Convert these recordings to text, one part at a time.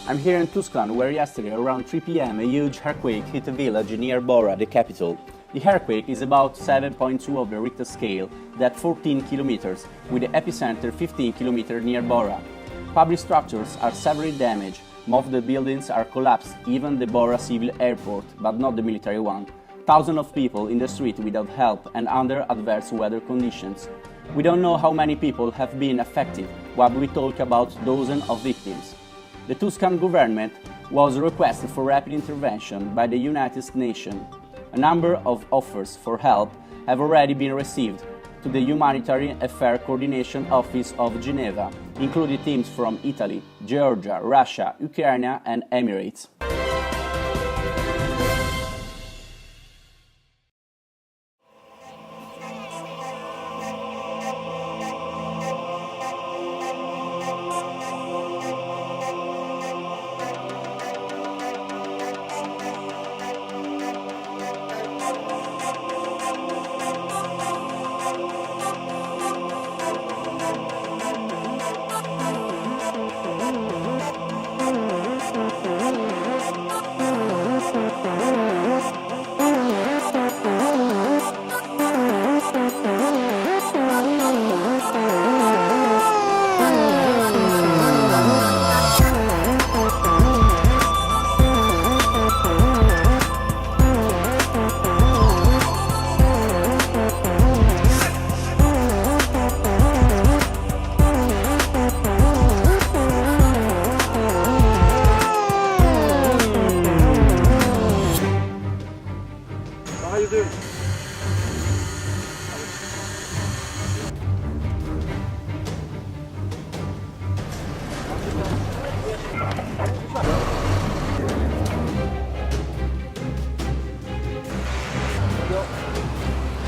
I'm here in Tuscan, where yesterday around 3 p.m. a huge earthquake hit a village near Bora, the capital. The earthquake is about 7.2 of the Richter scale, depth 14 kilometers, with the epicenter 15 kilometers near Bora. Public structures are severely damaged, most of the buildings are collapsed, even the Bora civil airport, but not the military one. Thousands of people in the street without help and under adverse weather conditions. We don't know how many people have been affected, but we talk about dozens of victims. The Tuscan government was requested for rapid intervention by the United Nations. A number of offers for help have already been received to the Humanitarian Affairs Coordination Office of Geneva, including teams from Italy, Georgia, Russia, Ukraine and Emirates.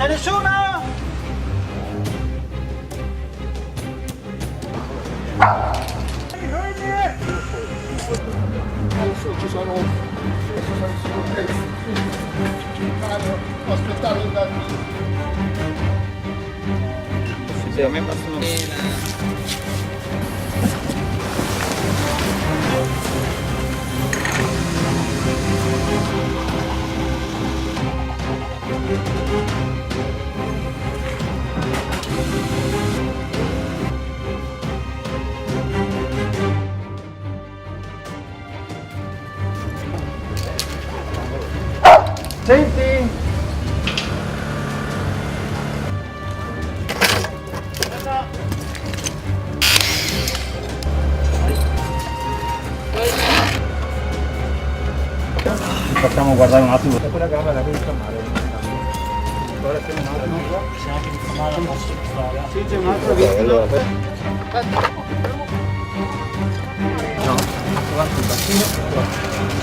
C'è nessuno? Adesso ci sono ho aspettato da Sì, a me possono Senti? facciamo guardare un attimo. Quella gamba la devi chiamare. Guarda che non ha, no? Se anche di chiamare la posso fare. Sì, c'è un altro video. Allora, No, avanti il bacino.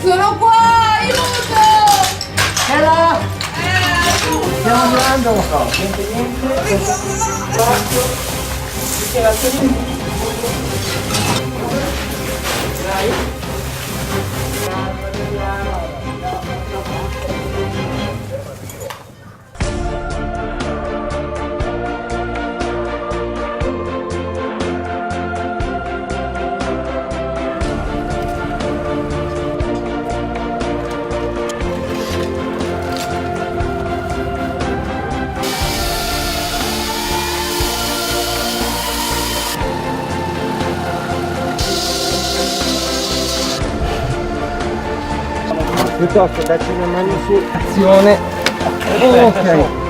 Sono qua, aiuto! Nella! Aiuto! Stiamo andando! No, niente. Spazio. Dichiarazioni. Dai. Piuttosto dacci una mano su azione. Ok.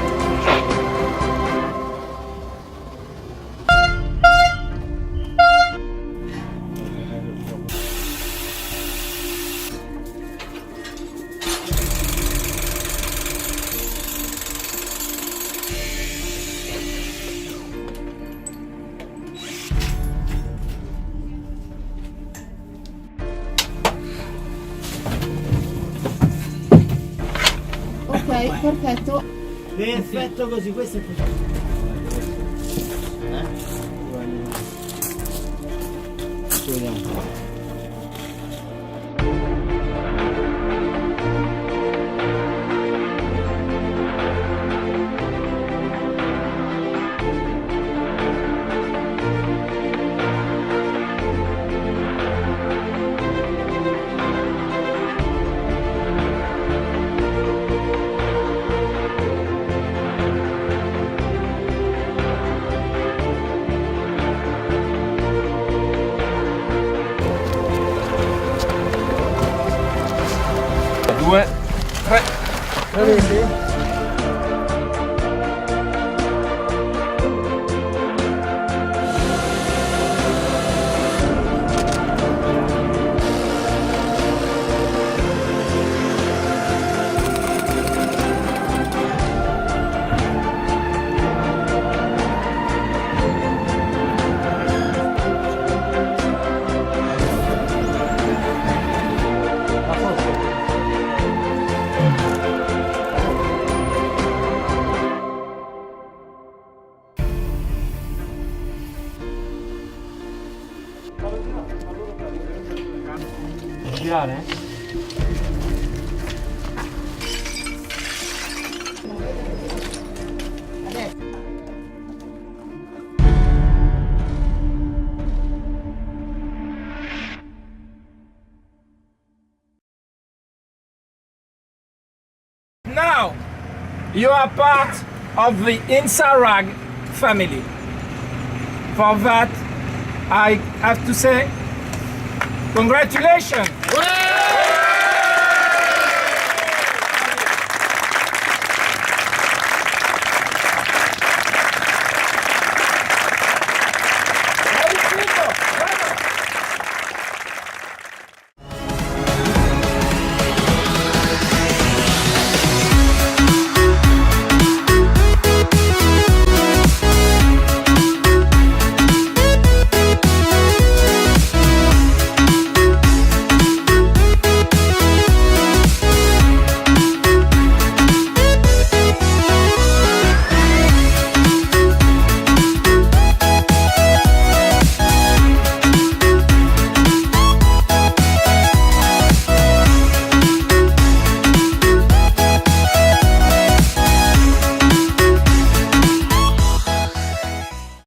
Ok, perfetto. Perfetto così, questo è perfetto. Due, tre. Girare? Now, you are part of the INSARAG family. For that, I have to say, congratulations!